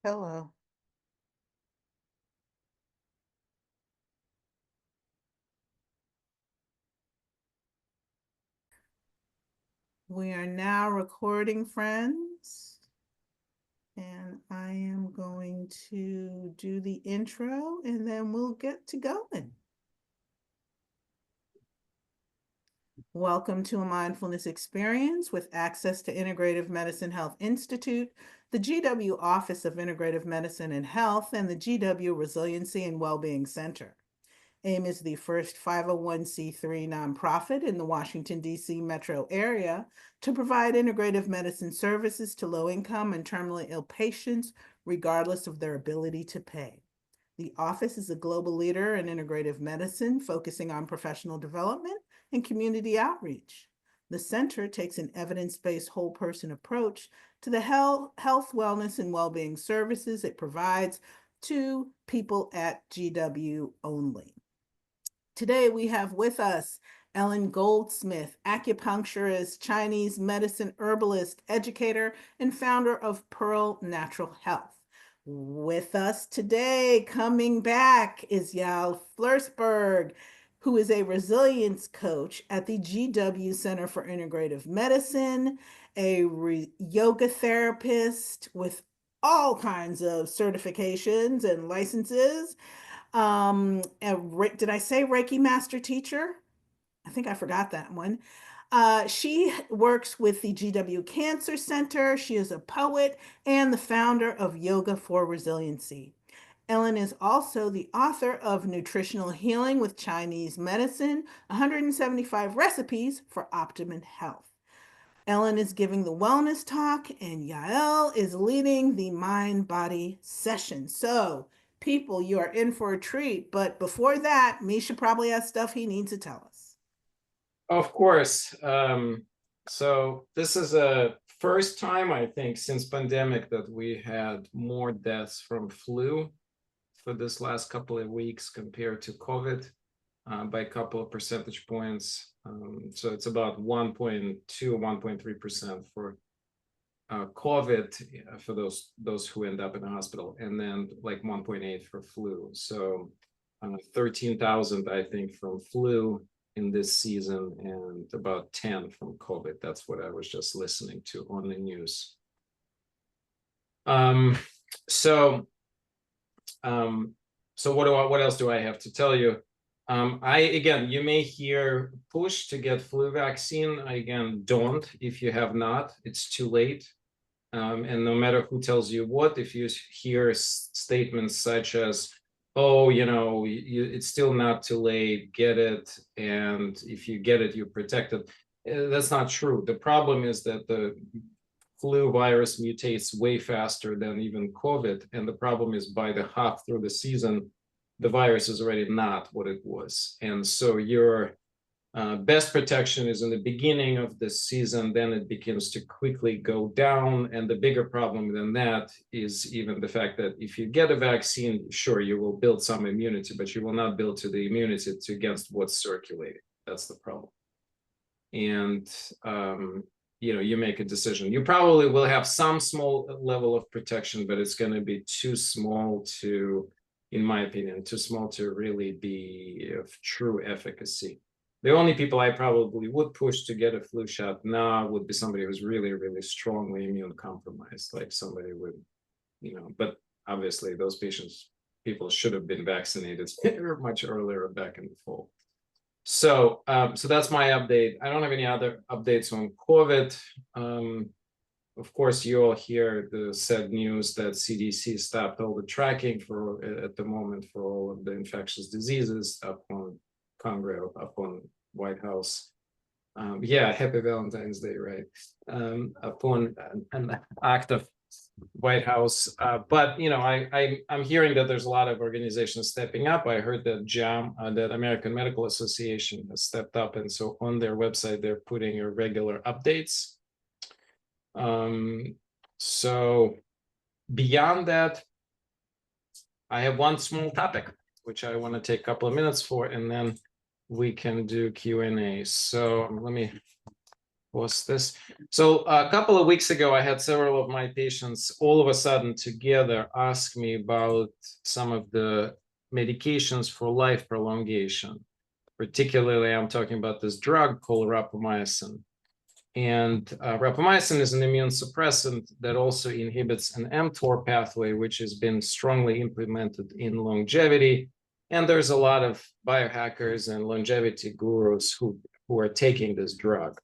Hello. We are now recording, friends, and I am going to do the intro and then we'll get to going. Welcome to A Mindfulness Experience with access to Integrative Medicine Health Institute, the GW Office of Integrative Medicine and Health, and the GW Resiliency and Well-being Center. AIM is the first 501c3 nonprofit in the Washington, D.C. metro area to provide integrative medicine services to low-income and terminally ill patients, regardless of their ability to pay. The office is a global leader in integrative medicine, focusing on professional development and community outreach. The center takes an evidence-based whole person approach to the health, wellness, and well-being services it provides to people at GW only. Today we have with us Ellen Goldsmith, acupuncturist, Chinese medicine herbalist, educator, and founder of Pearl Natural Health. With us today, coming back, is Yael Flusberg, who is a resilience coach at the GW Center for Integrative Medicine, a yoga therapist with all kinds of certifications and licenses. Did I say Reiki Master teacher? I think I forgot that one. She works with the GW Cancer Center. She is a poet and the founder of Yoga for Resiliency. Ellen is also the author of Nutritional Healing with Chinese Medicine, 175 Recipes for Optimum Health. Ellen is giving the wellness talk, and Yael is leading the mind-body session. So, people, you are in for a treat. But before that, Misha probably has stuff he needs to tell us. Of course. So this is a first time, I think, since pandemic that we had more deaths from flu for this last couple of weeks compared to COVID by a couple of percentage points. So it's about 1.2, 1.3% for COVID for those who end up in the hospital, and then like 1.8 for flu. So 13,000, I think, from flu in this season, and about 10 from COVID. That's what I was just listening to on the news. So what else do I have to tell you? Again, you may hear push to get flu vaccine. Again, don't if you have not. It's too late. And no matter who tells you what, if you hear statements such as, oh, it's still not too late, get it, and if you get it, you're protected. That's not true. The problem is that the flu virus mutates way faster than even COVID, and the problem is by the half through the season, the virus is already not what it was. And so your best protection is in the beginning of the season, then it begins to quickly go down. And the bigger problem than that is even the fact that if you get a vaccine, sure, you will build some immunity, but you will not build to the immunity against what's circulating. That's the problem. And, you make a decision. You probably will have some small level of protection, but it's going to be too small to, in my opinion, too small to really be of true efficacy. The only people I probably would push to get a flu shot now would be somebody who's really, really strongly immune compromised, like somebody with, but obviously those people should have been vaccinated much earlier back in the fall. So that's my update. I don't have any other updates on COVID. Of course, you all hear the sad news that CDC stopped all the tracking at the moment for all of the infectious diseases upon Congress, upon White House. Happy Valentine's Day, right? Upon an act of White House. But I'm hearing that there's a lot of organizations stepping up. I heard that that American Medical Association has stepped up, and so on their website they're putting regular updates. So beyond that, I have one small topic which I want to take a couple of minutes for, and then we can do Q&A. So let me post this. So a couple of weeks ago, I had several of my patients all of a sudden together ask me about some of the medications for life prolongation. Particularly, I'm talking about this drug called rapamycin. And rapamycin is an immune suppressant that also inhibits an mTOR pathway, which has been strongly implemented in longevity. And there's a lot of biohackers and longevity gurus who are taking this drug.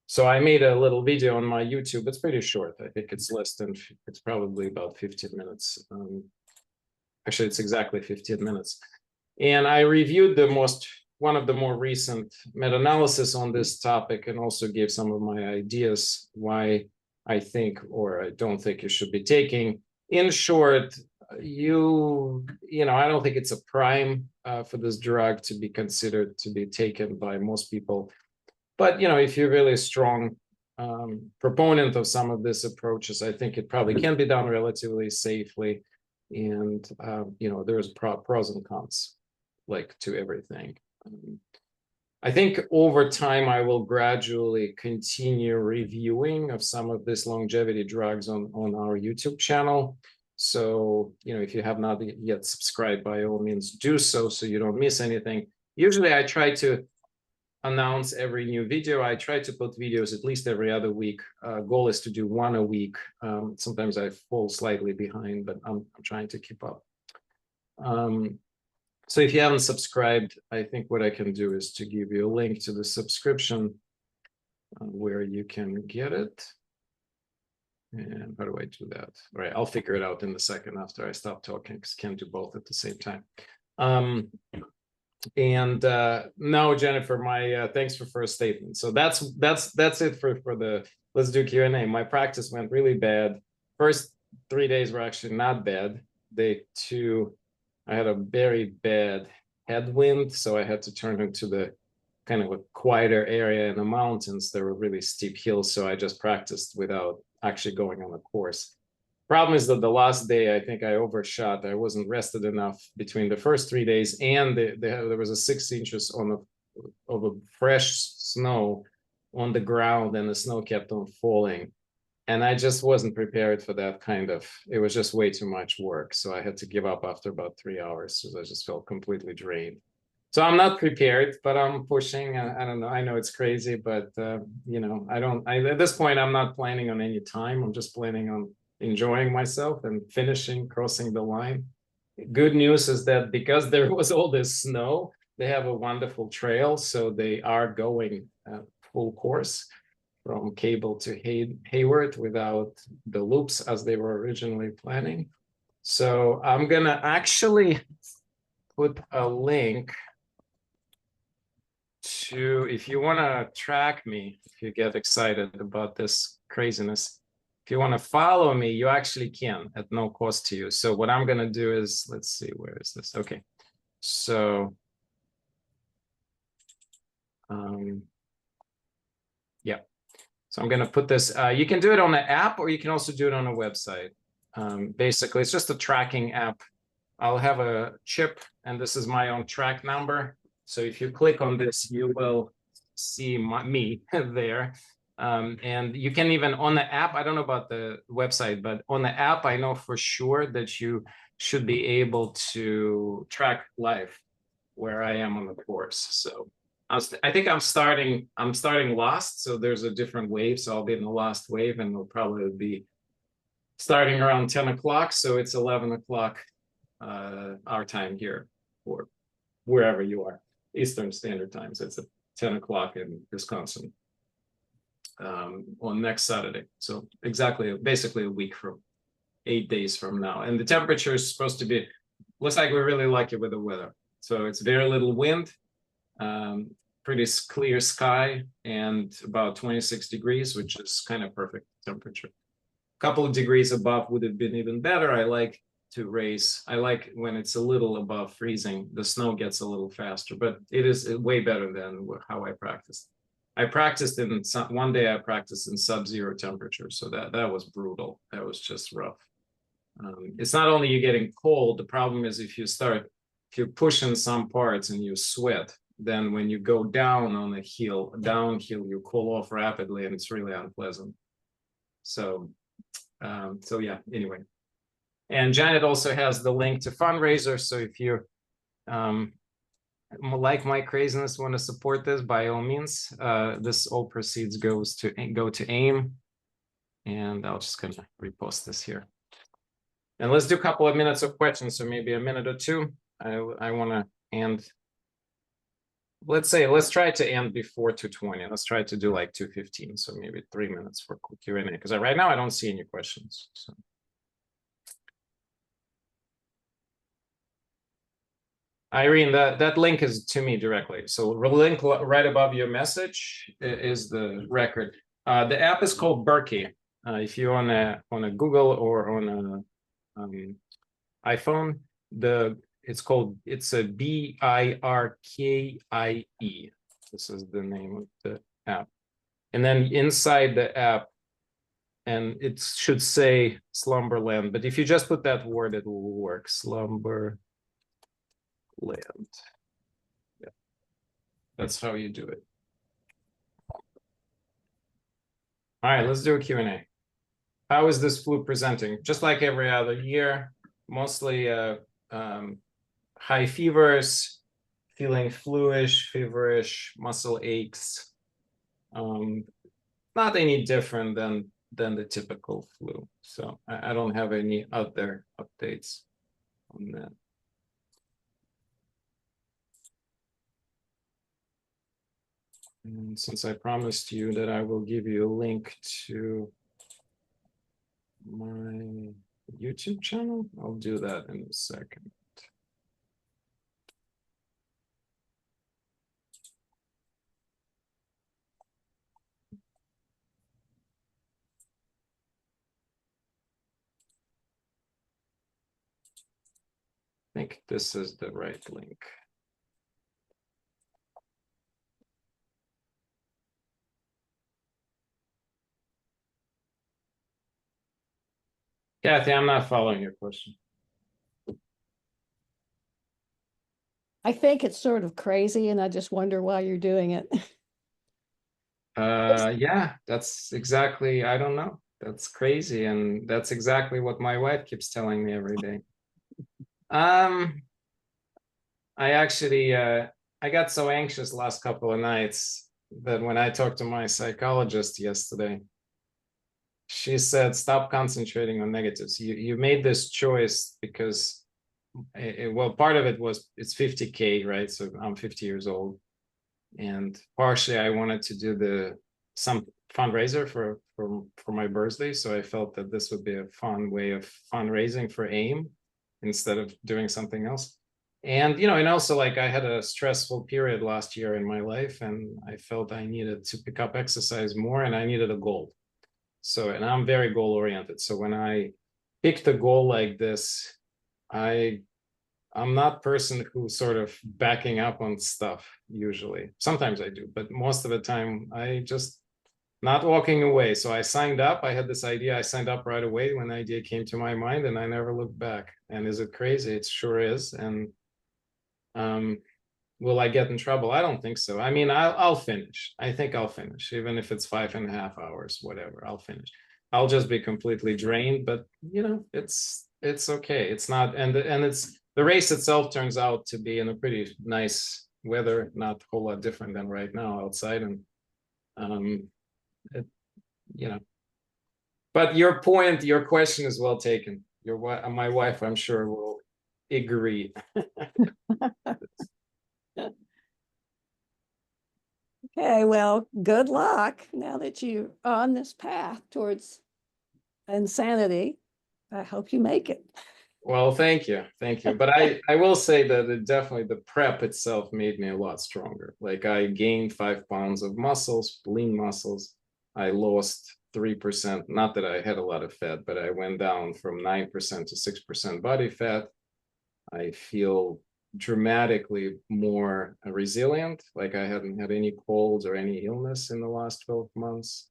So I made a little video on my YouTube. It's pretty short. I think it's it's probably about 15 minutes. Actually, it's exactly 15 minutes. And I reviewed one of the more recent meta-analysis on this topic, and also gave some of my ideas why I think or I don't think you should be taking. In short, I don't think it's a prime for this drug to be considered to be taken by most people. But, if you're really a strong proponent of some of these approaches, I think it probably can be done relatively safely. And, there's pros and cons, like to everything. I think over time, I will gradually continue reviewing of some of these longevity drugs on our YouTube channel. So, if you have not yet subscribed, by all means do so you don't miss anything. Usually I try to announce every new video. I try to put videos at least every other week. Goal is to do one a week. Sometimes I fall slightly behind, but I'm trying to keep up. So if you haven't subscribed, I think what I can do is to give you a link to the subscription where you can get it. And how do I do that? All right, I'll figure it out in a second after I stop talking, because can't do both at the same time. No, Jennifer, my thanks for first statement. So that's it for the let's do Q&A. My practice went really bad. First 3 days were actually not bad. Day 2, I had a very bad headwind, so I had to turn into the kind of a quieter area in the mountains. There were really steep hills, so I just practiced without actually going on a course. Problem is that the last day, I think I overshot. I wasn't rested enough between the first 3 days, and there was a 6 inches of a fresh snow on the ground, and the snow kept on falling. And I just wasn't prepared for that it was just way too much work. So I had to give up after about 3 hours, because I just felt completely drained. So I'm not prepared, but I'm pushing. I don't know. I know it's crazy, but at this point, I'm not planning on any time. I'm just planning on enjoying myself and crossing the line. Good news is that because there was all this snow, they have a wonderful trail. So they are going full course from Cable to Hayward without the loops as they were originally planning. So I'm gonna actually put a link to, if you wanna track me, if you get excited about this craziness, if you wanna follow me, you actually can at no cost to you. So what I'm gonna do is, let's see, where is this? Okay, so, yeah. So I'm going to put this, you can do it on an app, or you can also do it on a website. Basically, it's just a tracking app. I'll have a chip, and this is my own track number. So if you click on this, you will see me there. And you can even, on the app, I don't know about the website, but on the app, I know for sure that you should be able to track live where I am on the course. So I think I'm starting last, so there's a different wave. So I'll be in the last wave, and we'll probably be starting around 10 o'clock. So it's 11 o'clock our time here, or wherever you are, Eastern Standard Time. So it's at 10 o'clock in Wisconsin on next Saturday. So basically a week from 8 days from now. And the temperature is supposed to be, looks like we're really lucky with the weather. So it's very little wind. Pretty clear sky, and about 26 degrees, which is kind of perfect temperature. A couple of degrees above would have been even better. I like when it's a little above freezing, the snow gets a little faster, but it is way better than how I practiced. One day I practiced in sub-zero temperature, so that was brutal. That was just rough. It's not only you getting cold, the problem is if you push in some parts and you sweat, then when you go down on a hill, downhill, you cool off rapidly, and it's really unpleasant. So, so yeah, anyway. And Janet also has the link to Fundraiser. So if you like my craziness, want to support this, by all means, this all proceeds go to AIM. And I'll just gonna repost this here. And let's do a couple of minutes of questions, so maybe a minute or two. I want to end. Let's try to end before 2:20. Let's try to do like 2:15, so maybe 3 minutes for Q&A, because right now I don't see any questions. So. Irene, that link is to me directly. So the link right above your message is the record. The app is called Berkey. If you're on a Google or on a iPhone, it's a BIRKIE. This is the name of the app. And then inside the app, and it should say Slumberland, but if you just put that word, it will work. Slumberland. Yeah, that's how you do it. All right, let's do a Q&A. How is this flu presenting? Just like every other year, mostly high fevers, feeling fluish, feverish, muscle aches. Not any different than the typical flu. So I don't have any other updates on that. And since I promised you that I will give you a link to my YouTube channel, I'll do that in a second. I think this is the right link. Kathy, I'm not following your question. I think it's sort of crazy, and I just wonder why you're doing it. Yeah, that's exactly, I don't know. That's crazy. And that's exactly what my wife keeps telling me every day. I actually, I got so anxious last couple of nights that when I talked to my psychologist yesterday, she said, stop concentrating on negatives. You made this choice because, well, part of it was it's 50K, right? So I'm 50 years old. And partially I wanted to do some fundraiser for my birthday. So I felt that this would be a fun way of fundraising for AIM instead of doing something else. And, and also like I had a stressful period last year in my life, and I felt I needed to pick up exercise more, and I needed a goal. So, and I'm very goal oriented. So when I picked a goal like this, I'm not a person who's sort of backing up on stuff usually. Sometimes I do, but most of the time I just not walking away. So I signed up. I had this idea. I signed up right away when the idea came to my mind, and I never looked back. And is it crazy? It sure is. And will I get in trouble? I don't think so. I mean, I'll finish. I think I'll finish, even if it's 5.5 hours, whatever. I'll finish. I'll just be completely drained, but it's okay. It's not, and it's the race itself turns out to be in a pretty nice weather, not a whole lot different than right now outside, and But your question is well taken. My wife, I'm sure, will agree. Okay, well, good luck now that you're on this path towards insanity. I hope you make it. Well, thank you. But I will say that it definitely, the prep itself made me a lot stronger. Like I gained 5 pounds of muscles, lean muscles. I lost 3%. Not that I had a lot of fat, but I went down from 9% to 6% body fat. I feel dramatically more resilient. Like I hadn't had any colds or any illness in the last 12 months.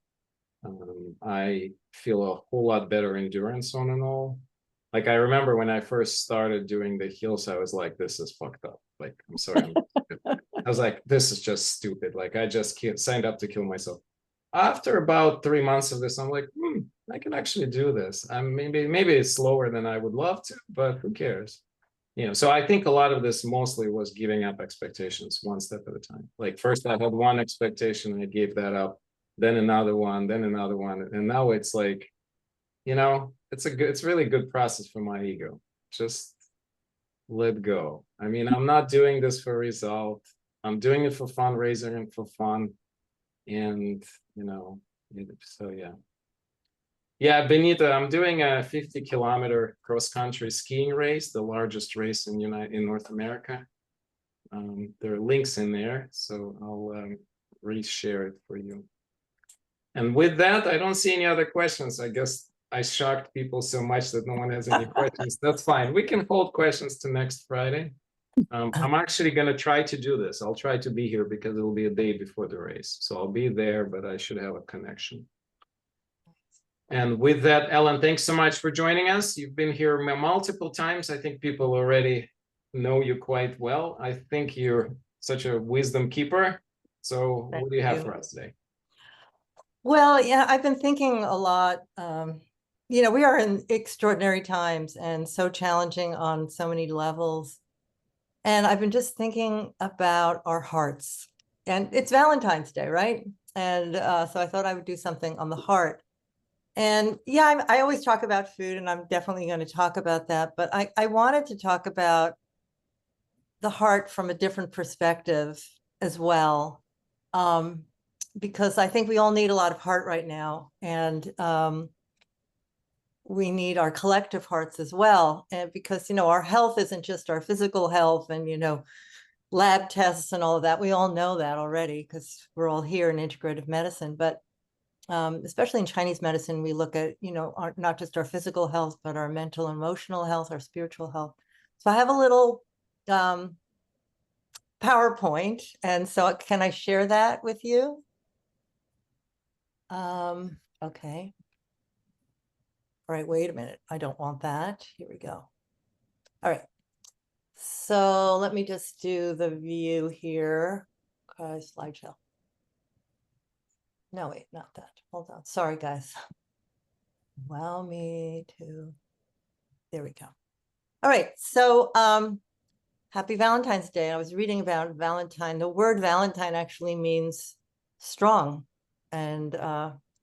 I feel a whole lot better endurance on and all. Like I remember when I first started doing the heels, I was like, this is fucked up. Like, I'm sorry. I was like, this is just stupid. Like, I just signed up to kill myself. After about 3 months of this, I'm like, I can actually do this. Maybe it's slower than I would love to, but who cares? So I think a lot of this mostly was giving up expectations one step at a time. Like, first I had one expectation, I gave that up, then another one, and now it's like, it's really good process for my ego. Just let go. I mean, I'm not doing this for result. I'm doing it for fundraising and for fun. And, so yeah. Yeah, Benita, I'm doing a 50-kilometer cross-country skiing race, the largest race in North America. There are links in there, so I'll reshare it for you. And with that, I don't see any other questions. I guess I shocked people so much that no one has any questions. That's fine. We can hold questions to next Friday. I'm actually going to try to do this. I'll try to be here because it will be a day before the race. So I'll be there, but I should have a connection. And with that, Ellen, thanks so much for joining us. You've been here multiple times. I think people already know you quite well. I think you're such a wisdom keeper. So what do you have for us today? Well, yeah, I've been thinking a lot. We are in extraordinary times and so challenging on so many levels. And I've been just thinking about our hearts. And it's Valentine's Day, right? And so I thought I would do something on the heart. And yeah, I always talk about food, and I'm definitely going to talk about that. But I wanted to talk about the heart from a different perspective as well. Because I think we all need a lot of heart right now. And we need our collective hearts as well. And because, our health isn't just our physical health and, lab tests and all of that. We all know that already because we're all here in integrative medicine. But especially in Chinese medicine, we look at, not just our physical health, but our mental, emotional health, our spiritual health. So I have a little PowerPoint. And so can I share that with you? Okay. All right, wait a minute. I don't want that. Here we go. All right. So let me just do the view here. Okay, slideshow. No, wait, not that. Hold on. Sorry, guys. Allow me to. There we go. All right. So happy Valentine's Day. I was reading about Valentine. The word Valentine actually means strong, and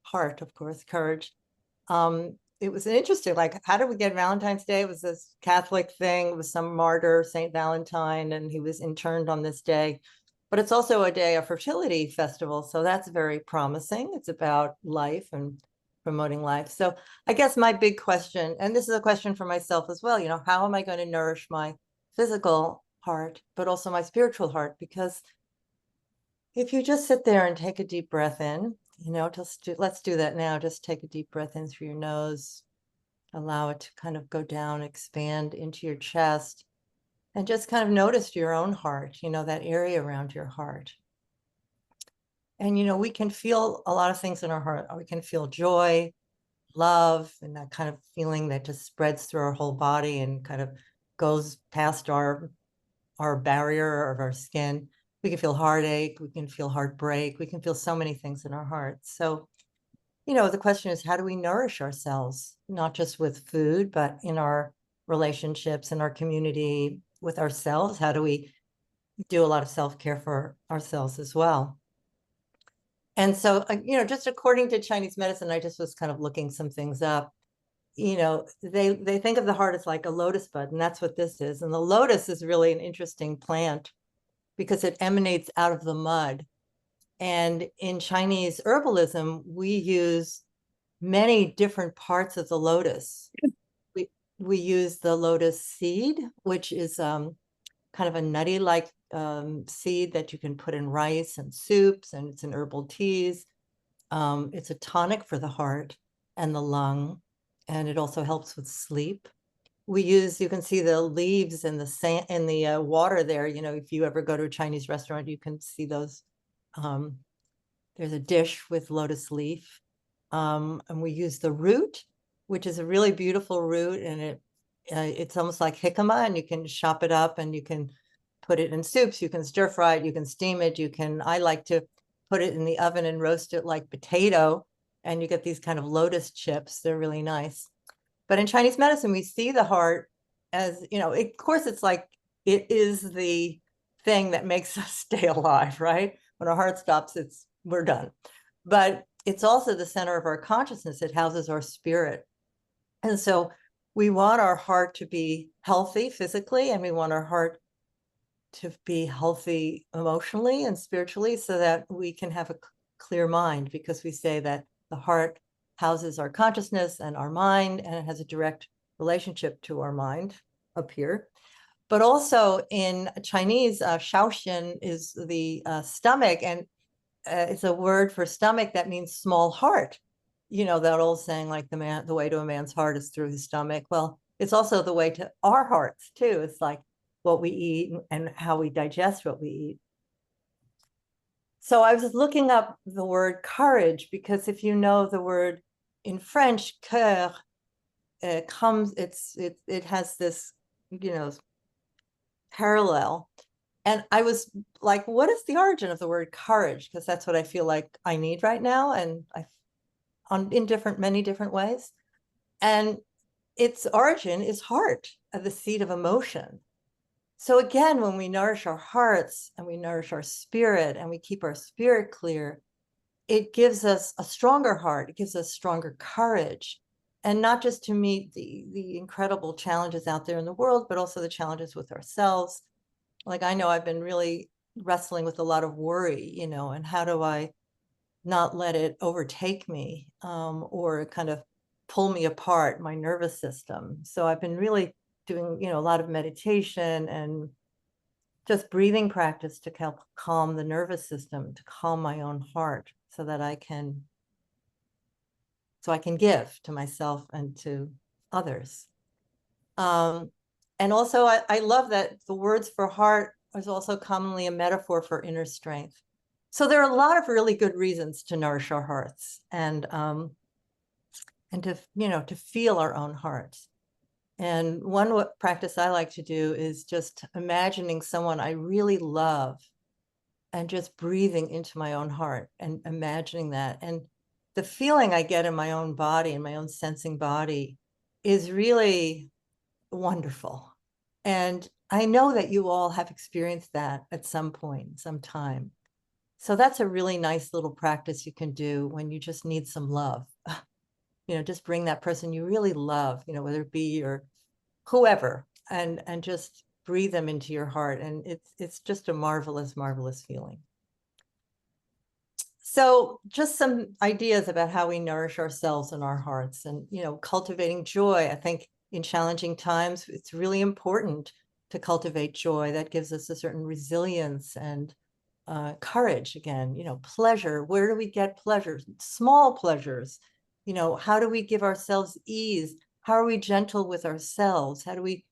heart, of course, courage. It was interesting, like, how did we get Valentine's Day? It was this Catholic thing. It was some martyr, Saint Valentine, and he was interned on this day. But it's also a day, a fertility festival. So that's very promising. It's about life and promoting life. So I guess my big question, and this is a question for myself as well, how am I going to nourish my physical heart, but also my spiritual heart? Because if you just sit there and take a deep breath in, let's do that now. Just take a deep breath in through your nose. Allow it to kind of go down, expand into your chest, and just kind of notice your own heart, that area around your heart. And, we can feel a lot of things in our heart. We can feel joy, love, and that kind of feeling that just spreads through our whole body and kind of goes past our barrier of our skin. We can feel heartache, we can feel heartbreak, we can feel so many things in our hearts. So, the question is, how do we nourish ourselves, not just with food, but in our relationships, in our community, with ourselves? How do we do a lot of self-care for ourselves as well? And so, just according to Chinese medicine, I just was kind of looking some things up. They think of the heart as like a lotus bud, and that's what this is. And the lotus is really an interesting plant because it emanates out of the mud. And in Chinese herbalism, we use many different parts of the lotus. We use the lotus seed, which is kind of a nutty-like seed that you can put in rice and soups, and it's in herbal teas. It's a tonic for the heart and the lung, and it also helps with sleep. You can see the leaves in the sand, in the water there. If you ever go to a Chinese restaurant, you can see those. There's a dish with lotus leaf, and we use the root, which is a really beautiful root, and it's almost like jicama, and you can chop it up and you can put it in soups, you can stir fry it, you can steam it, I like to put it in the oven and roast it like potato, and you get these kind of lotus chips. They're really nice. But in Chinese medicine, we see the heart as, of course, it's like it is the thing that makes us stay alive, right? When our heart stops, we're done. But it's also the center of our consciousness. It houses our spirit. And so we want our heart to be healthy physically, and we want our heart to be healthy emotionally and spiritually, so that we can have a clear mind, because we say that the heart houses our consciousness and our mind, and it has a direct relationship to our mind up here. But also in Chinese, Shaoxin is the stomach, and it's a word for stomach that means small heart. That old saying, like the way to a man's heart is through his stomach. Well, it's also the way to our hearts too. It's like what we eat and how we digest what we eat. So I was looking up the word courage, because if you know the word in French, cœur, it has this, parallel. And I was like, what is the origin of the word courage? Because that's what I feel like I need right now, and in many different ways. And its origin is heart, the seat of emotion. So again, when we nourish our hearts and we nourish our spirit and we keep our spirit clear, it gives us a stronger heart. It gives us stronger courage, and not just to meet the incredible challenges out there in the world, but also the challenges with ourselves. Like, I know I've been really wrestling with a lot of worry, and how do I not let it overtake me, or kind of pull me apart, my nervous system. So I've been really doing, a lot of meditation and just breathing practice to help calm the nervous system, to calm my own heart, so that I can give to myself and to others. And also, I love that the words for heart is also commonly a metaphor for inner strength. So there are a lot of really good reasons to nourish our hearts, and to feel our own hearts. And one practice I like to do is just imagining someone I really love, and just breathing into my own heart and imagining that. And the feeling I get in my own body, in my own sensing body, is really wonderful. And I know that you all have experienced that at some point, some time. So that's a really nice little practice you can do when you just need some love. Just bring that person you really love, whether it be your whoever, and just breathe them into your heart. And it's just a marvelous, marvelous feeling. So just some ideas about how we nourish ourselves and our hearts, and, cultivating joy. I think in challenging times, it's really important to cultivate joy. That gives us a certain resilience and courage. Again, pleasure. Where do we get pleasure? Small pleasures. How do we give ourselves ease? How are we gentle with ourselves? How do we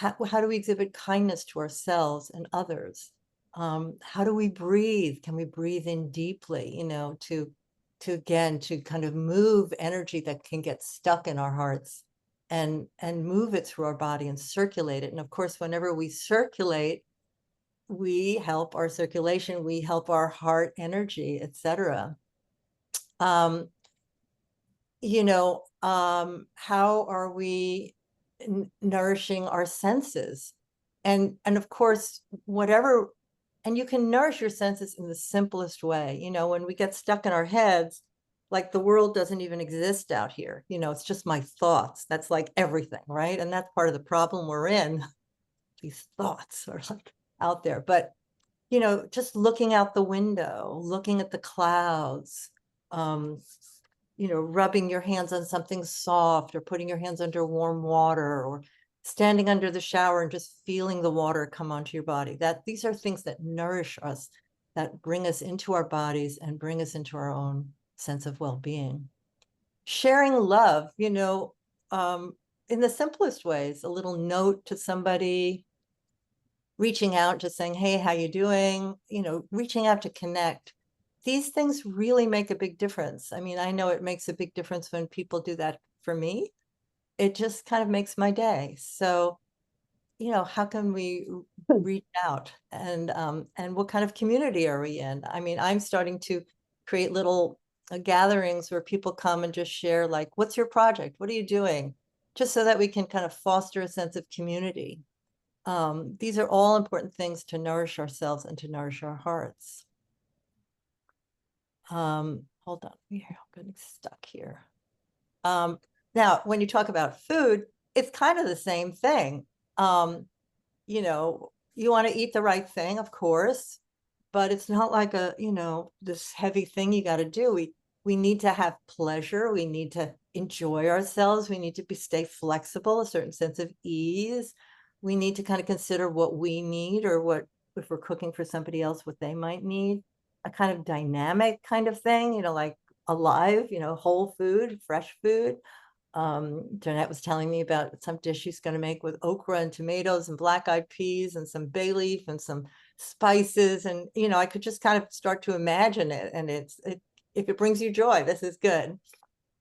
exhibit kindness to ourselves and others? How do we breathe? Can we breathe in deeply, to kind of move energy that can get stuck in our hearts, and move it through our body and circulate it. And of course, whenever we circulate, we help our circulation, we help our heart energy, etc. How are we nourishing our senses? And of course, and you can nourish your senses in the simplest way. When we get stuck in our heads, like the world doesn't even exist out here. It's just my thoughts. That's like everything, right? And that's part of the problem we're in. These thoughts are like out there. But, just looking out the window, looking at the clouds, rubbing your hands on something soft, or putting your hands under warm water, or standing under the shower and just feeling the water come onto your body. These are things that nourish us, that bring us into our bodies and bring us into our own sense of well-being. Sharing love, in the simplest ways, a little note to somebody, reaching out, just saying, hey, how you doing? Reaching out to connect. These things really make a big difference. I mean, I know it makes a big difference when people do that for me. It just kind of makes my day. So, how can we reach out, and what kind of community are we in? I mean, I'm starting to create little gatherings where people come and just share, like, what's your project? What are you doing? Just so that we can kind of foster a sense of community. These are all important things to nourish ourselves and to nourish our hearts. Hold on, I'm getting stuck here. Now, when you talk about food, it's kind of the same thing. You want to eat the right thing, of course, but it's not like this heavy thing you got to do. We need to have pleasure. We need to enjoy ourselves. We need to stay flexible, a certain sense of ease. We need to kind of consider what we need, or what, if we're cooking for somebody else, what they might need. A kind of dynamic kind of thing, like alive, whole food, fresh food. Jeanette was telling me about some dish she's going to make with okra and tomatoes and black-eyed peas and some bay leaf and some spices. And, I could just kind of start to imagine it. And if it brings you joy, this is good.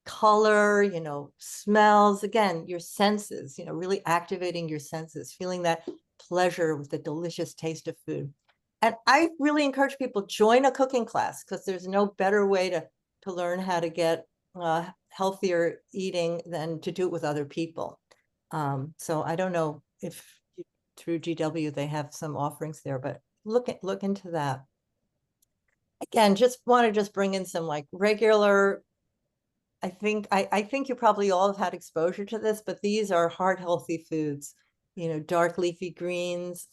Color, smells, again, your senses, really activating your senses, feeling that pleasure with the delicious taste of food. And I really encourage people, join a cooking class, because there's no better way to learn how to get healthier eating than to do it with other people. So I don't know if through GW they have some offerings there, but look into that. Again, want to bring in some like regular. I think you probably all have had exposure to this, but these are heart healthy foods. Dark leafy greens.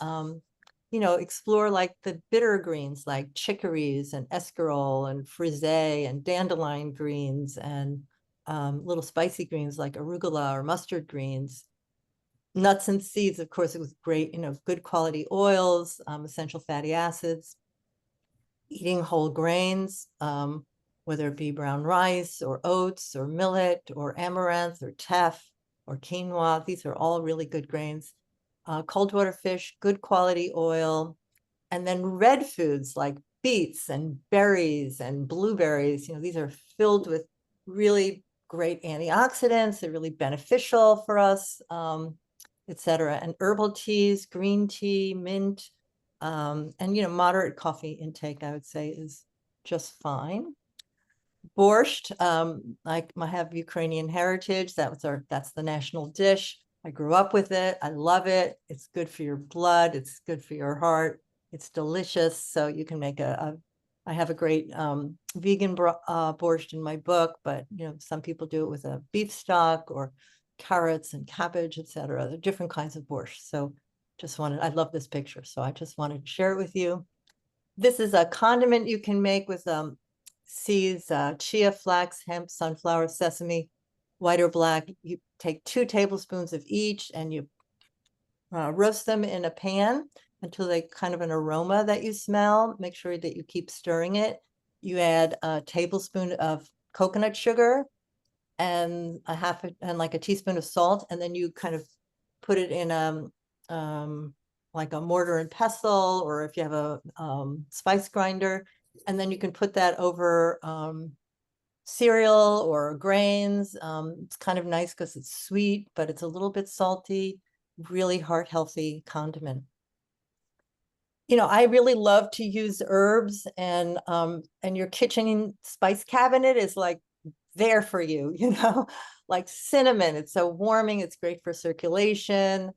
Explore like the bitter greens like chicories and escarole and frisee and dandelion greens, and little spicy greens like arugula or mustard greens. Nuts and seeds, of course, it was great, good quality oils, essential fatty acids. Eating whole grains, whether it be brown rice or oats or millet or amaranth or teff or quinoa. These are all really good grains. Cold water fish, good quality oil. And then red foods like beets and berries and blueberries. These are filled with really great antioxidants. They're really beneficial for us, etc. And herbal teas, green tea, mint, and moderate coffee intake, I would say, is just fine. Borscht, I have Ukrainian heritage. That's the national dish. I grew up with it. I love it. It's good for your blood. It's good for your heart. It's delicious. So you can make I have a great vegan borscht in my book, but some people do it with a beef stock or carrots and cabbage, etc. There are different kinds of borscht. So I love this picture. So I just wanted to share it with you. This is a condiment you can make with seeds, chia, flax, hemp, sunflower, sesame, white or black. You take 2 tablespoons of each and you roast them in a pan until they kind of an aroma that you smell. Make sure that you keep stirring it. You add a tablespoon of coconut sugar and like a teaspoon of salt, and then you kind of put it in like a mortar and pestle, or if you have a spice grinder, and then you can put that over cereal or grains. It's kind of nice because it's sweet, but it's a little bit salty. Really heart healthy condiment. I really love to use herbs, and your kitchen spice cabinet is like there for you, like cinnamon. It's so warming. It's great for circulation.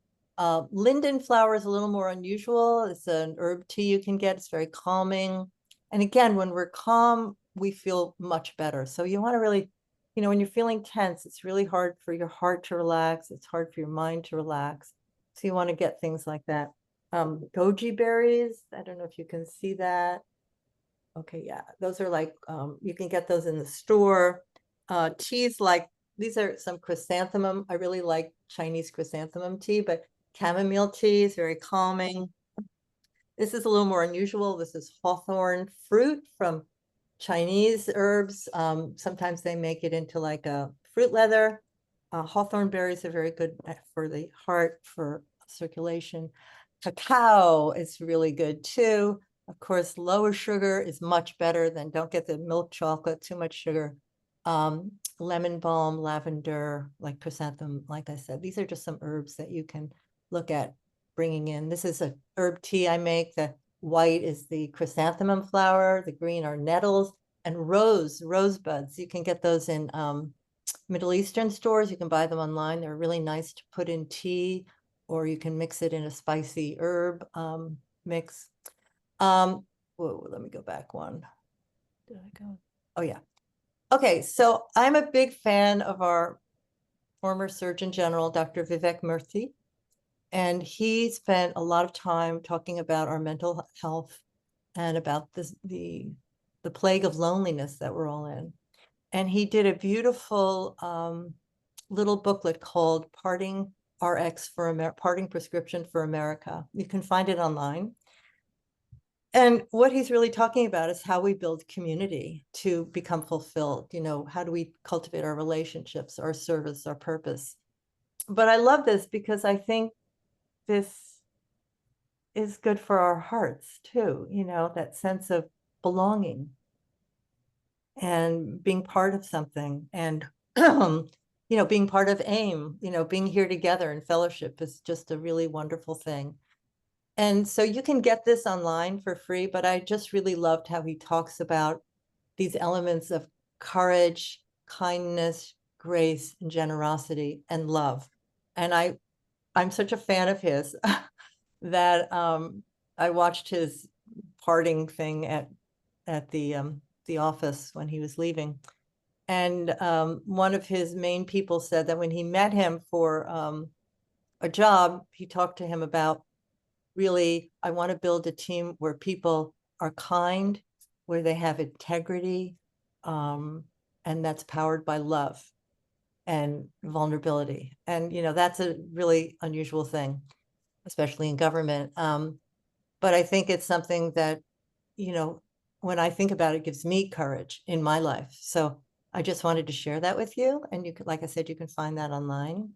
Linden flower is a little more unusual. It's an herb tea you can get. It's very calming. And again, when we're calm, we feel much better. So you want to really, when you're feeling tense, it's really hard for your heart to relax. It's hard for your mind to relax. So you want to get things like that. Goji berries. I don't know if you can see that. Okay, yeah, those are like, you can get those in the store. Teas like, these are some chrysanthemum. I really like Chinese chrysanthemum tea, but chamomile tea is very calming. This is a little more unusual. This is hawthorn fruit from Chinese herbs. Sometimes they make it into like a fruit leather. Hawthorn berries are very good for the heart, for circulation. Cacao is really good too. Of course, lower sugar is much better than, don't get the milk chocolate, too much sugar. Lemon balm, lavender, like chrysanthemum, like I said, these are just some herbs that you can look at. bringing in. This is a herb tea I make. The white is the chrysanthemum flower, the green are nettles, and rosebuds. You can get those in Middle Eastern stores. You can buy them online. They're really nice to put in tea, or you can mix it in a spicy herb mix. Whoa, let me go back one. Did I go? Oh, yeah. Okay, so I'm a big fan of our former Surgeon General, Dr. Vivek Murthy, and he spent a lot of time talking about our mental health and about the plague of loneliness that we're all in. And he did a beautiful little booklet called Parting Prescription for America. You can find it online. And what he's really talking about is how we build community to become fulfilled. You know, how do we cultivate our relationships, our service, our purpose? But I love this because I think this is good for our hearts too, you know, that sense of belonging and being part of something, and you know, being part of AIM, you know, being here together in fellowship is just a really wonderful thing. And so you can get this online for free, but I just really loved how he talks about these elements of courage, kindness, grace, and generosity, and love. And I'm such a fan of his that I watched his parting thing at the office when he was leaving. And one of his main people said that when he met him for a job, he talked to him about, really, I want to build a team where people are kind, where they have integrity, and that's powered by love and vulnerability. And, you know, that's a really unusual thing, especially in government. But I think it's something that, you know, when I think about it, it gives me courage in my life. So I just wanted to share that with you. And you could, like I said, you can find that online.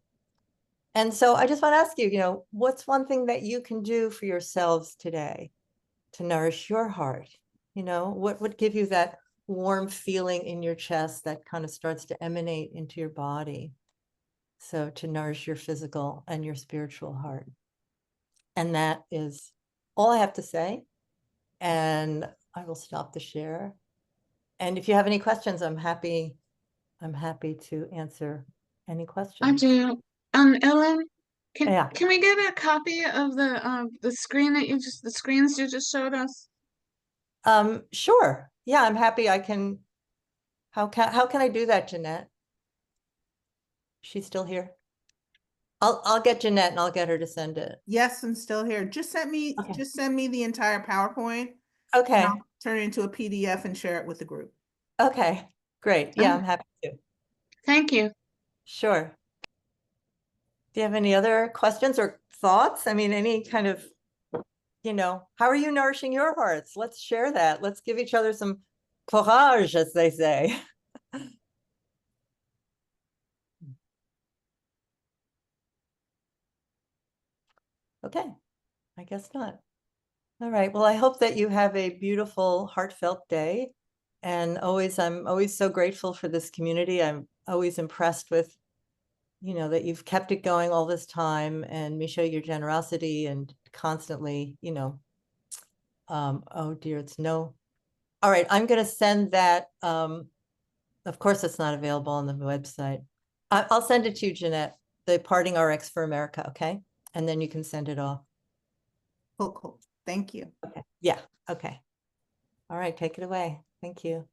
And so I just want to ask you, you know, what's one thing that you can do for yourselves today to nourish your heart? You know, what would give you that warm feeling in your chest that kind of starts to emanate into your body? So to nourish your physical and your spiritual heart. And that is all I have to say. And I will stop the share. And if you have any questions, I'm happy to answer any questions. I do. Ellen, Yeah. can we get a copy of the screen that the screens you just showed us? Sure. Yeah, I'm happy. I can. How can I do that, Jeanette? She's still here. I'll get Jeanette and I'll get her to send it. Yes, I'm still here. Just send me the entire PowerPoint. Okay. And I'll turn it into a PDF and share it with the group. Okay, great. Yeah, I'm happy to. Thank you. Sure. Do you have any other questions or thoughts? I mean, any kind of, you know, how are you nourishing your hearts? Let's share that. Let's give each other some courage, as they say. Okay, I guess not. All right. Well, I hope that you have a beautiful, heartfelt day. And I'm always so grateful for this community. I'm always impressed with, you know, that you've kept it going all this time, and Misha, your generosity and constantly, you know, oh dear, it's no. All right. I'm going to send that. Of course, it's not available on the website. I'll send it to you, Jeanette, the Parting RX for America. Okay. And then you can send it off. Cool. Thank you. Okay. Yeah. Okay. All right. Take it away. Thank you.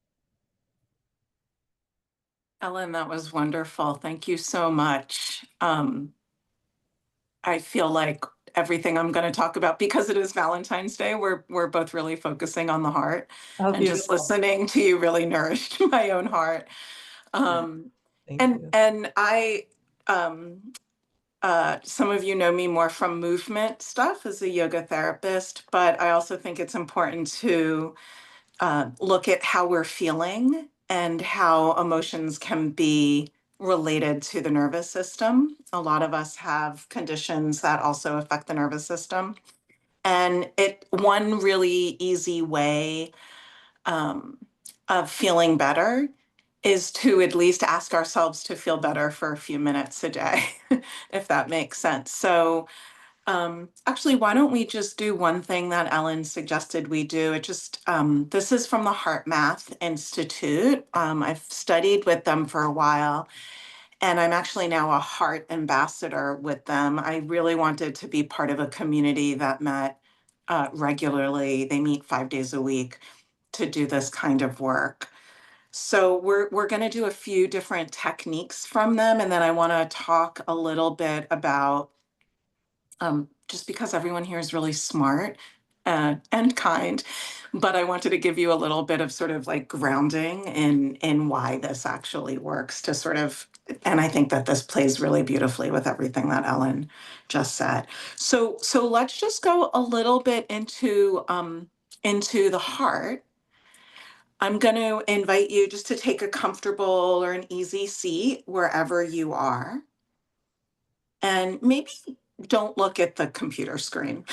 Ellen, that was wonderful. Thank you so much. I feel like everything I'm going to talk about, because it is Valentine's Day, we're both really focusing on the heart. Oh, and just listening to you really nourished my own heart. And I, some of you know me more from movement stuff as a yoga therapist, but I also think it's important to look at how we're feeling and how emotions can be related to the nervous system. A lot of us have conditions that also affect the nervous system. And one really easy way of feeling better is to at least ask ourselves to feel better for a few minutes a day, if that makes sense. So Actually, why don't we just do one thing that Ellen suggested we do? This is from the Heart Math Institute. I've studied with them for a while, and I'm actually now a heart ambassador with them. I really wanted to be part of a community that met regularly. They meet 5 days a week to do this kind of work. So we're going to do a few different techniques from them, and then I want to talk a little bit about just because everyone here is really smart and kind, but I wanted to give you a little bit of sort of like grounding in why this actually works to sort of, and I think that this plays really beautifully with everything that Ellen just said. So let's just go a little bit into the heart. I'm going to invite you just to take a comfortable or an easy seat wherever you are. And maybe don't look at the computer screen.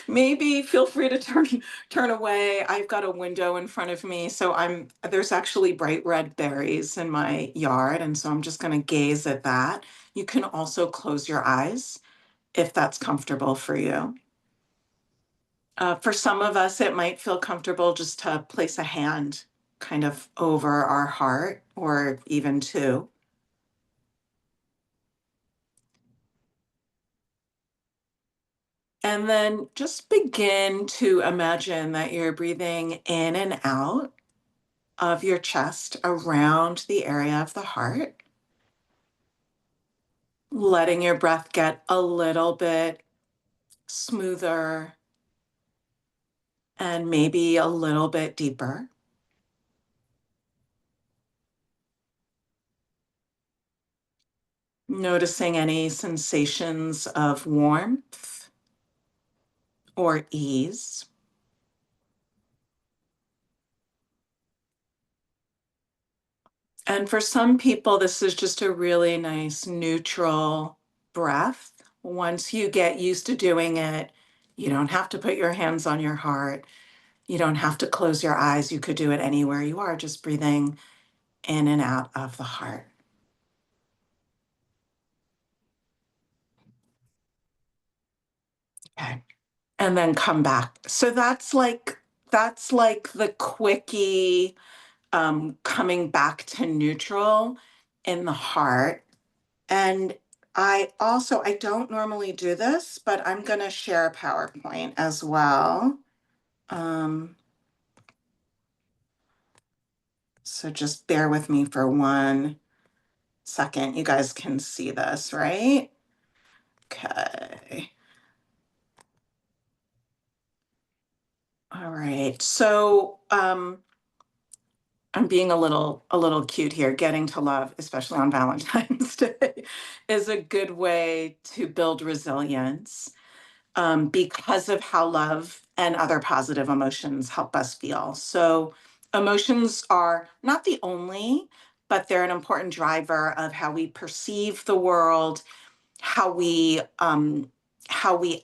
Maybe feel free to turn away. I've got a window in front of me, so there's actually bright red berries in my yard, and so I'm just going to gaze at that. You can also close your eyes if that's comfortable for you. For some of us, it might feel comfortable just to place a hand kind of over our heart, or even two. And then just begin to imagine that you're breathing in and out of your chest around the area of the heart, letting your breath get a little bit smoother and maybe a little bit deeper. Noticing any sensations of warmth or ease. And for some people, this is just a really nice neutral breath. Once you get used to doing it, you don't have to put your hands on your heart. You don't have to close your eyes. You could do it anywhere you are, just breathing in and out of the heart. Okay. And then come back. So that's like the quickie coming back to neutral in the heart. And I don't normally do this, but I'm going to share a PowerPoint as well. So just bear with me for 1 second. You guys can see this, right? Okay. All right. So I'm being a little cute here. Getting to love, especially on Valentine's Day, is a good way to build resilience. Because of how love and other positive emotions help us feel. So emotions are not the only, but they're an important driver of how we perceive the world, how we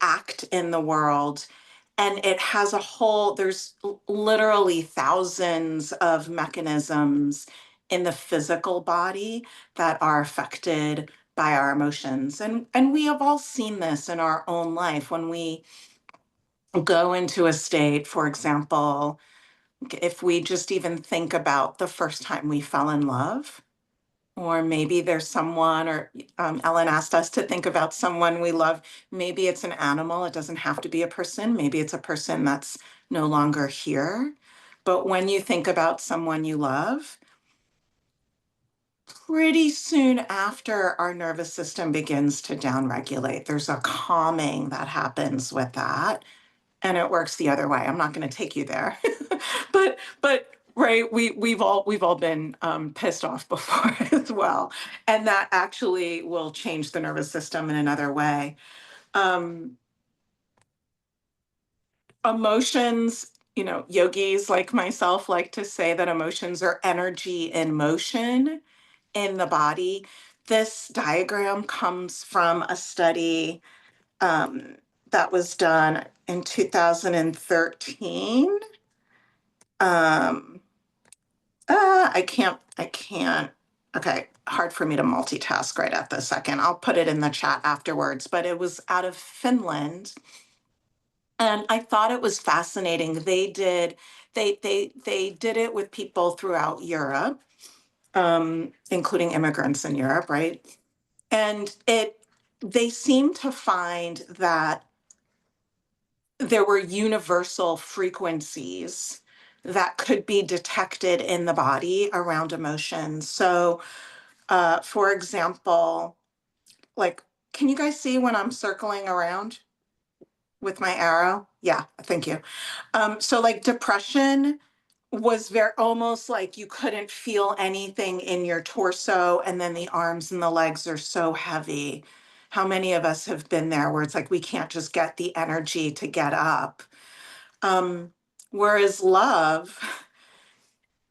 act in the world. And it has there's literally thousands of mechanisms in the physical body that are affected by our emotions. And we have all seen this in our own life when we go into a state, for example, if we just even think about the first time we fell in love, or maybe there's someone, or Ellen asked us to think about someone we love. Maybe it's an animal. It doesn't have to be a person. Maybe it's a person that's no longer here. But when you think about someone you love, pretty soon after our nervous system begins to downregulate, there's a calming that happens with that. And it works the other way. I'm not going to take you there, but right, we've all been pissed off before as well, and that actually will change the nervous system in another way. Emotions, yogis like myself like to say that emotions are energy in motion in the body. This diagram comes from a study that was done in 2013. I can't Okay, hard for me to multitask right at this second. I'll put it in the chat afterwards, but it was out of Finland. And I thought it was fascinating. They did it with people throughout Europe, including immigrants in Europe, right? And they seemed to find that there were universal frequencies that could be detected in the body around emotions. So, for example, like, can you guys see when I'm circling around with my arrow? Yeah, thank you. So like depression was very almost like you couldn't feel anything in your torso, and then the arms and the legs are so heavy. How many of us have been there where it's like we can't just get the energy to get up? Whereas love,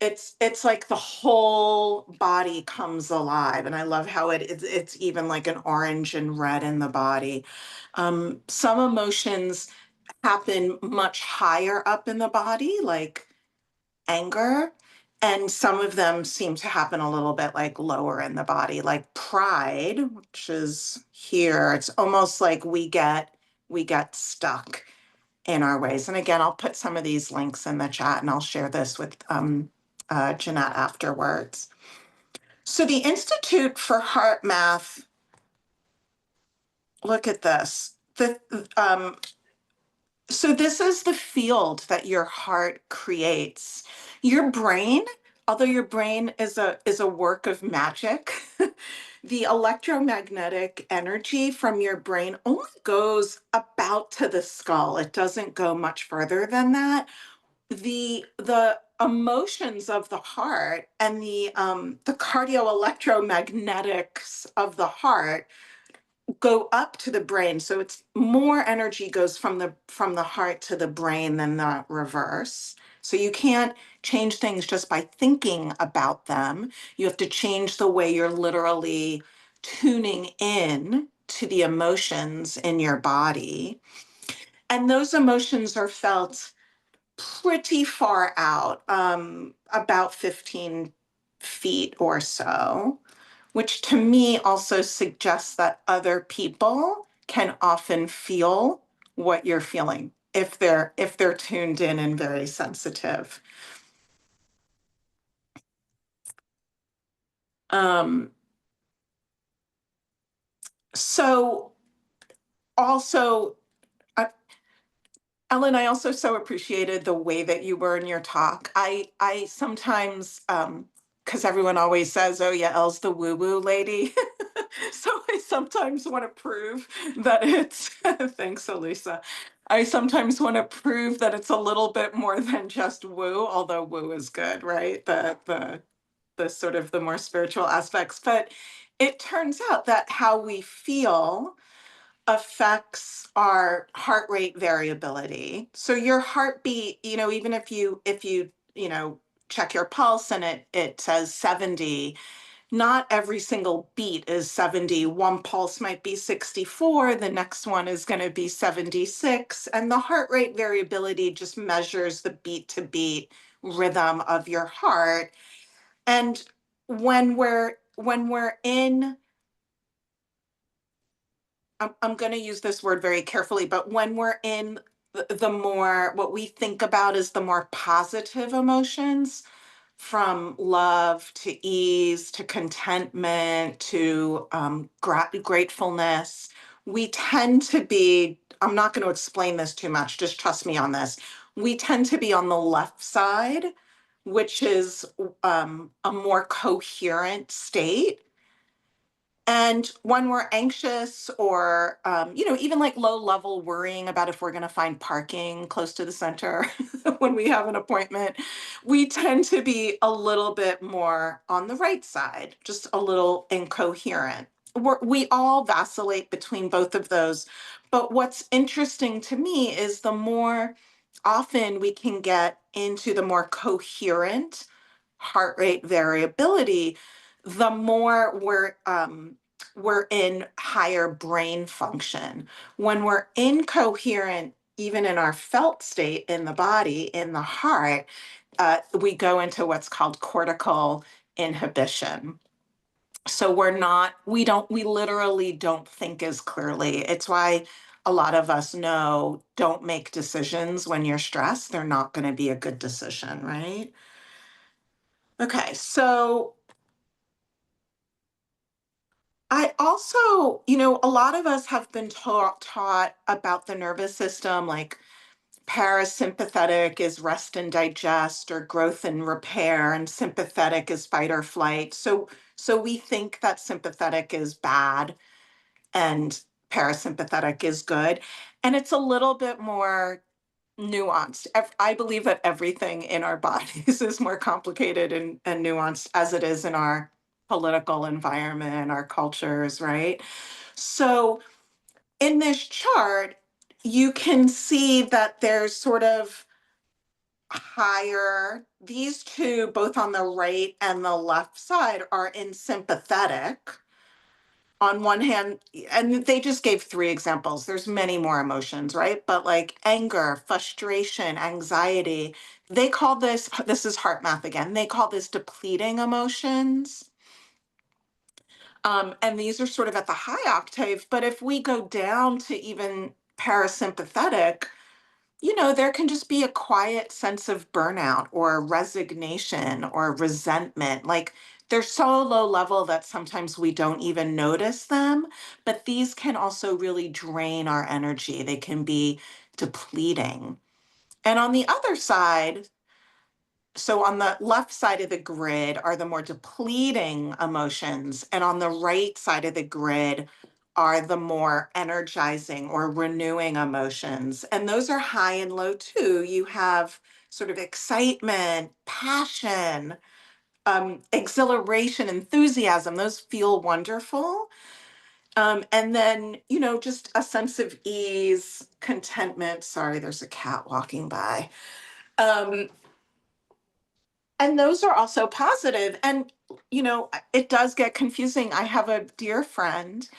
it's like the whole body comes alive, and I love how it's even like an orange and red in the body. Some emotions happen much higher up in the body, like anger, and some of them seem to happen a little bit like lower in the body, like pride, which is here. It's almost like we get stuck in our ways. And again, I'll put some of these links in the chat, and I'll share this with Jeanette afterwards. So the Institute for Heart Math, look at this. So this is the field that your heart creates. Your brain, although your brain is a work of magic, the electromagnetic energy from your brain only goes about to the skull. It doesn't go much further than that. The emotions of the heart and the cardioelectromagnetics of the heart go up to the brain. So it's more energy goes from the heart to the brain than the reverse. So you can't change things just by thinking about them. You have to change the way you're literally tuning in to the emotions in your body. And those emotions are felt pretty far out, about 15 feet or so, which to me also suggests that other people can often feel what you're feeling if they're tuned in and very sensitive. So also, Ellen, I also so appreciated the way that you were in your talk. I sometimes, because everyone always says, oh yeah, Elle's the woo-woo lady. So I sometimes want to prove that it's, thanks, Elisa. I sometimes want to prove that it's a little bit more than just woo, although woo is good, right? The sort of the more spiritual aspects. But it turns out that how we feel affects our heart rate variability. So your heartbeat, even if you check your pulse and it says 70, not every single beat is 70. One pulse might be 64, the next one is going to be 76, and the heart rate variability just measures the beat to beat rhythm of your heart. And when we're in, I'm going to use this word very carefully, but when we're in the more, what we think about is the more positive emotions, from love to ease to contentment to gratefulness, we tend to be, I'm not going to explain this too much, just trust me on this. We tend to be on the left side, which is a more coherent state. And when we're anxious or, even like low level worrying about if we're going to find parking close to the center when we have an appointment, we tend to be a little bit more on the right side, just a little incoherent. We all vacillate between both of those. But what's interesting to me is the more often we can get into the more coherent heart rate variability, the more we're in higher brain function. When we're incoherent, even in our felt state in the body, in the heart, we go into what's called cortical inhibition. So we literally don't think as clearly. It's why a lot of us know don't make decisions when you're stressed. They're not going to be a good decision, right? Okay, so I also, a lot of us have been taught about the nervous system, like parasympathetic is rest and digest or growth and repair, and sympathetic is fight or flight. So we think that sympathetic is bad and parasympathetic is good. And it's a little bit more nuanced. I believe that everything in our bodies is more complicated and nuanced as it is in our political environment, our cultures, right? So in this chart, you can see that there's sort of higher, these two, both on the right and the left side, are in sympathetic on one hand, and they just gave 3 examples. There's many more emotions, right? But like anger, frustration, anxiety, they call this is heart math again, they call this depleting emotions. And these are sort of at the high octave, but if we go down to even parasympathetic, there can just be a quiet sense of burnout or resignation or resentment. Like they're so low level that sometimes we don't even notice them, but these can also really drain our energy. They can be depleting. And on the other side, so on the left side of the grid are the more depleting emotions, and on the right side of the grid are the more energizing or renewing emotions. And those are high and low too. You have sort of excitement, passion, exhilaration, enthusiasm. Those feel wonderful. And then, just a sense of ease, contentment. Sorry, there's a cat walking by. Um, And those are also positive. And, it does get confusing. I have a dear friend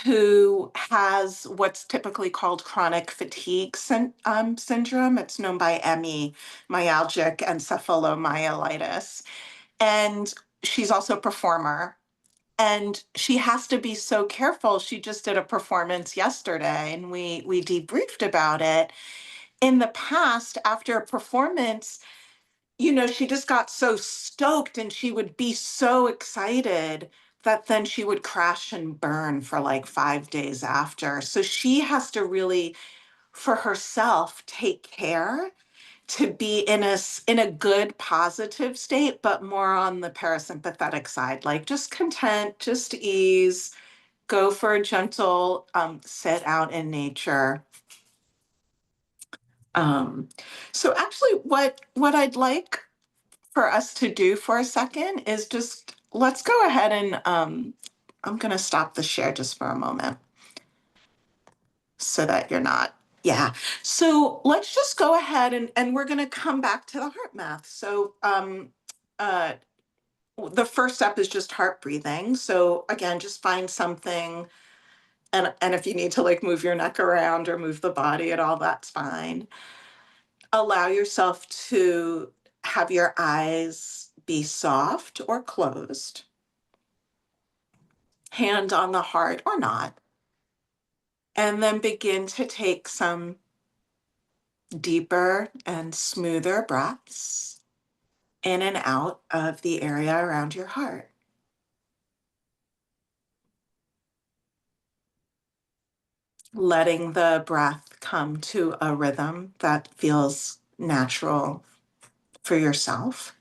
who has what's typically called chronic fatigue syndrome. It's known by ME, myalgic encephalomyelitis. And she's also a performer. And she has to be so careful. She just did a performance yesterday and we debriefed about it. In the past, after a performance, she just got so stoked and she would be so excited that then she would crash and burn for like 5 days after. So she has to really, for herself, take care to be in a good, positive state, but more on the parasympathetic side, like just content, just ease, go for a gentle sit out in nature. So actually, what I'd like for us to do for a second is just let's go ahead and I'm going to stop the share just for a moment so that you're not. Yeah. So let's just go ahead and we're going to come back to the heart math. So uh, the first step is just heart breathing. So again, just find something. And if you need to like move your neck around or move the body at all, that's fine. Allow yourself to have your eyes be soft or closed, hand on the heart or not, and then begin to take some deeper and smoother breaths in and out of the area around your heart. Letting the breath come to a rhythm that feels natural for yourself.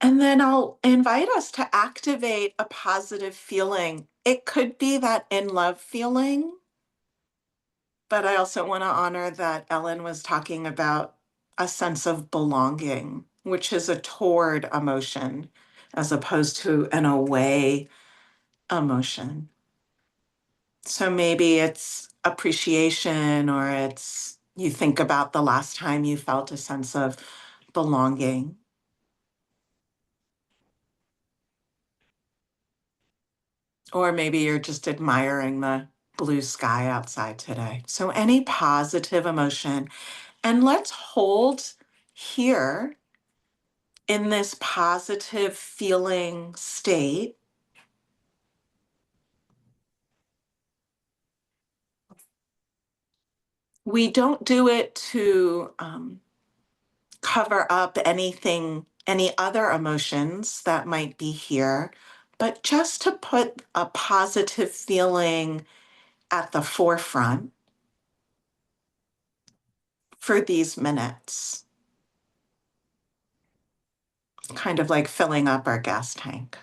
And then I'll invite us to activate a positive feeling. It could be that in love feeling, but I also want to honor that Ellen was talking about a sense of belonging, which is a toward emotion as opposed to an away emotion. So maybe it's appreciation or it's you think about the last time you felt a sense of belonging. Or maybe you're just admiring the blue sky outside today. So any positive emotion. And let's hold here in this positive feeling state. We don't do it to cover up anything, any other emotions that might be here, but just to put a positive feeling at the forefront for these minutes, kind of like filling up our gas tank.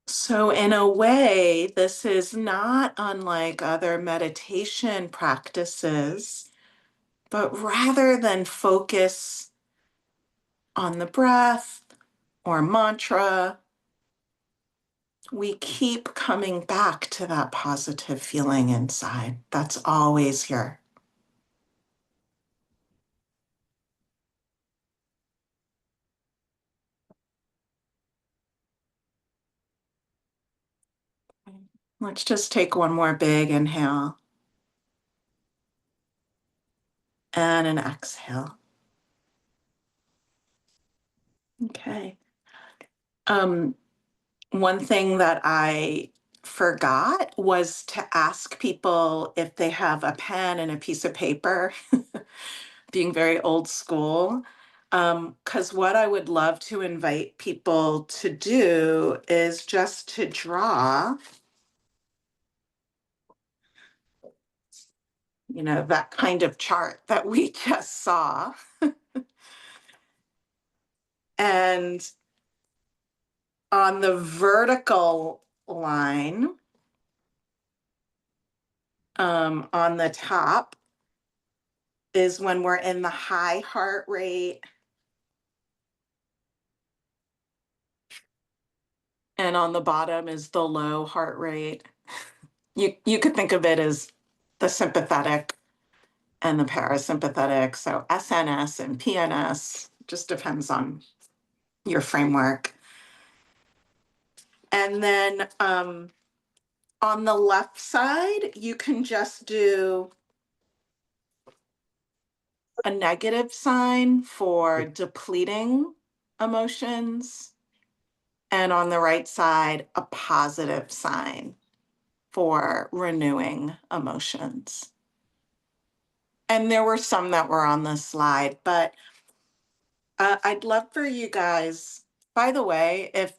So, in a way, this is not unlike other meditation practices, but rather than focus on the breath or mantra, we keep coming back to that positive feeling inside. That's always here. Let's just take one more big inhale and an exhale. Okay. One thing that I forgot was to ask people if they have a pen and a piece of paper, being very old school. Because what I would love to invite people to do is just to draw, that kind of chart that we just saw. And on the vertical line, on the top, is when we're in the high heart rate. And on the bottom is the low heart rate. You could think of it as the sympathetic and the parasympathetic. So SNS and PNS, just depends on your framework. And then on the left side, you can just do a negative sign for depleting emotions. And on the right side, a positive sign for renewing emotions. And there were some that were on this slide, but I'd love for you guys, by the way, if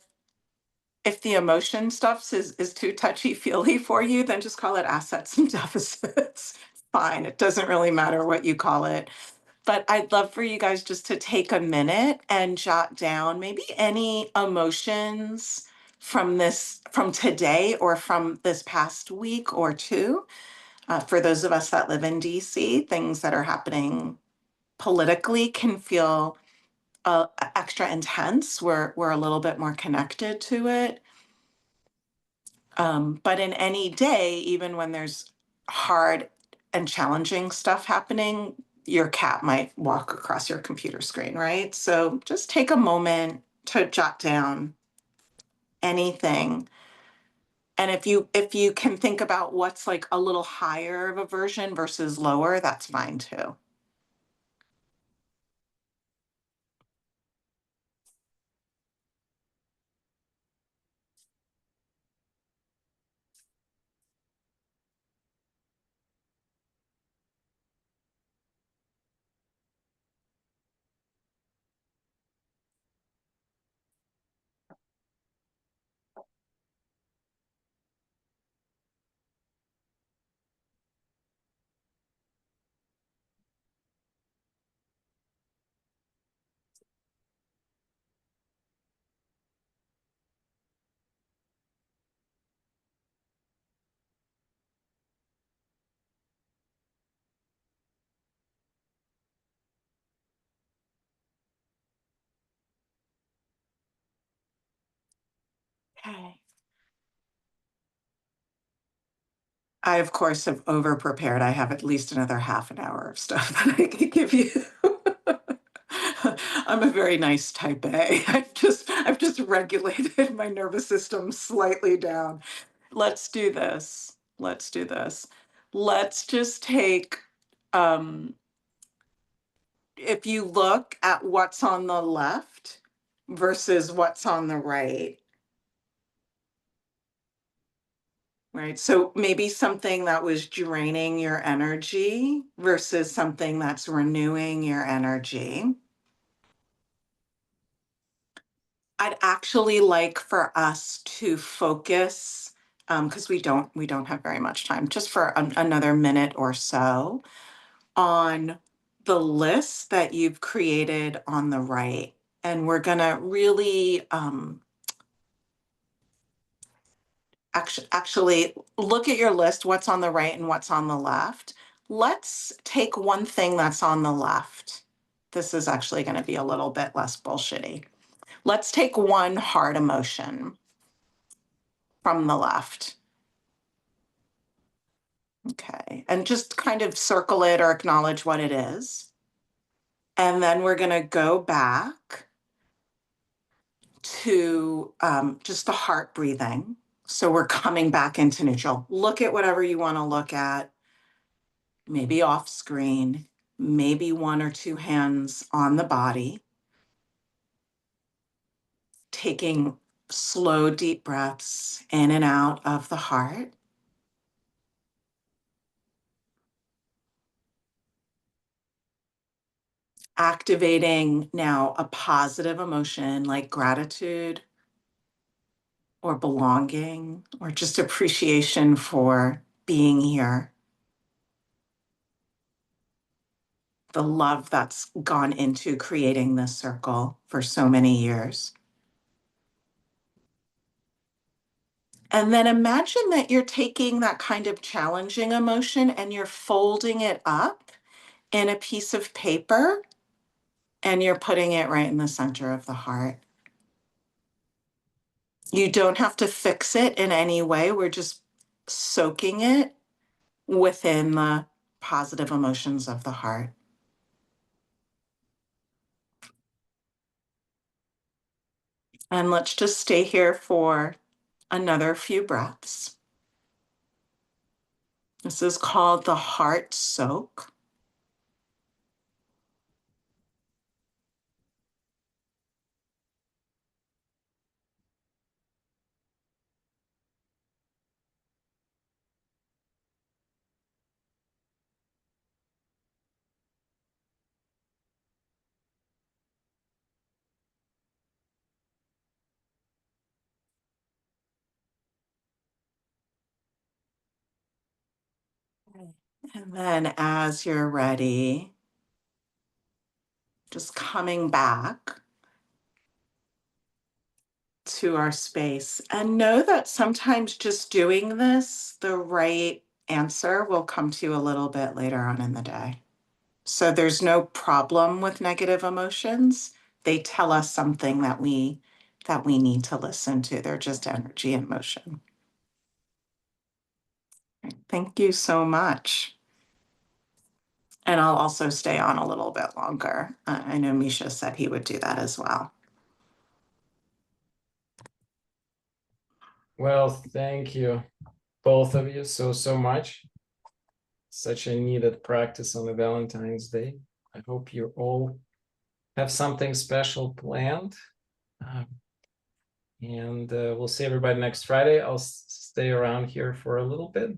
the emotion stuff is too touchy-feely for you, then just call it assets and deficits. Fine, it doesn't really matter what you call it. But I'd love for you guys just to take a minute and jot down maybe any emotions from today or from this past week or two. For those of us that live in DC, things that are happening politically can feel extra intense. We're a little bit more connected to it. But in any day, even when there's hard and challenging stuff happening, your cat might walk across your computer screen, right? So just take a moment to jot down anything. And if you can think about what's like a little higher of a version versus lower, that's fine too. Okay. I, of course, have over-prepared. I have at least another half an hour of stuff that I could give you. I'm a very nice type A. I've just regulated my nervous system slightly down. Let's do this. Let's do this. Let's just take, if you look at what's on the left versus what's on the right, right? So maybe something that was draining your energy versus something that's renewing your energy. I'd actually like for us to focus, because we don't have very much time, just for another minute or so, on the list that you've created on the right. And we're gonna really actually look at your list, what's on the right and what's on the left. Let's take one thing that's on the left. This is actually going to be a little bit less bullshitty. Let's take one hard emotion from the left. Okay, and just kind of circle it or acknowledge what it is. And then we're going to go back to just the heart breathing. So we're coming back into neutral. Look at whatever you want to look at, maybe off screen, maybe one or two hands on the body, taking slow, deep breaths in and out of the heart. Activating now a positive emotion like gratitude or belonging or just appreciation for being here. The love that's gone into creating this circle for so many years. And then imagine that you're taking that kind of challenging emotion and you're folding it up in a piece of paper and you're putting it right in the center of the heart. You don't have to fix it in any way. We're just soaking it within the positive emotions of the heart. And let's just stay here for another few breaths. This is called the heart soak. And then as you're ready, just coming back to our space, and know that sometimes just doing this, the right answer will come to you a little bit later on in the day. So there's no problem with negative emotions. They tell us something that we need to listen to. They're just energy and motion. Thank you so much. And I'll also stay on a little bit longer. I know Misha said he would do that as well. Well, thank you, both of you, so much. Such a needed practice on a Valentine's Day. I hope you all have something special planned. And we'll see everybody next Friday. I'll stay around here for a little bit.